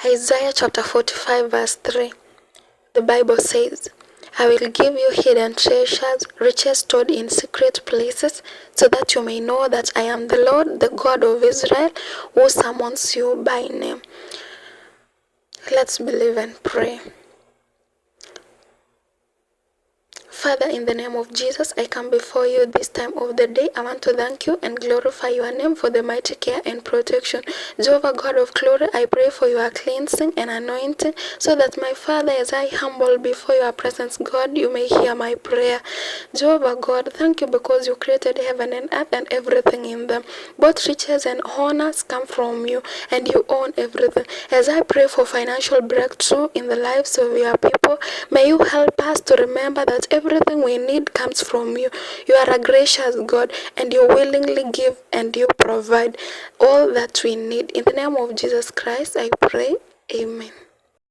Isaiah chapter 45 verse 3. The Bible says, I will give you hidden treasures, riches stored in secret places, so that you may know that I am the Lord, the God of Israel, who summons you by name. Let's believe and pray. Father, in the name of Jesus, I come before you this time of the day. I want to thank you and glorify your name for the mighty care and protection. Jehovah God of glory, I pray for your cleansing and anointing, so that my Father, as I humble before your presence, God, you may hear my prayer. Jehovah God, thank you because you created heaven and earth and everything in them. Both riches and honors come from you, and you own everything. As I pray for financial breakthrough in the lives of your people, may you help us to remember that everything we need comes from you. You are a gracious God, and you willingly give and you provide all that we need. In the name of Jesus Christ, I pray. Amen.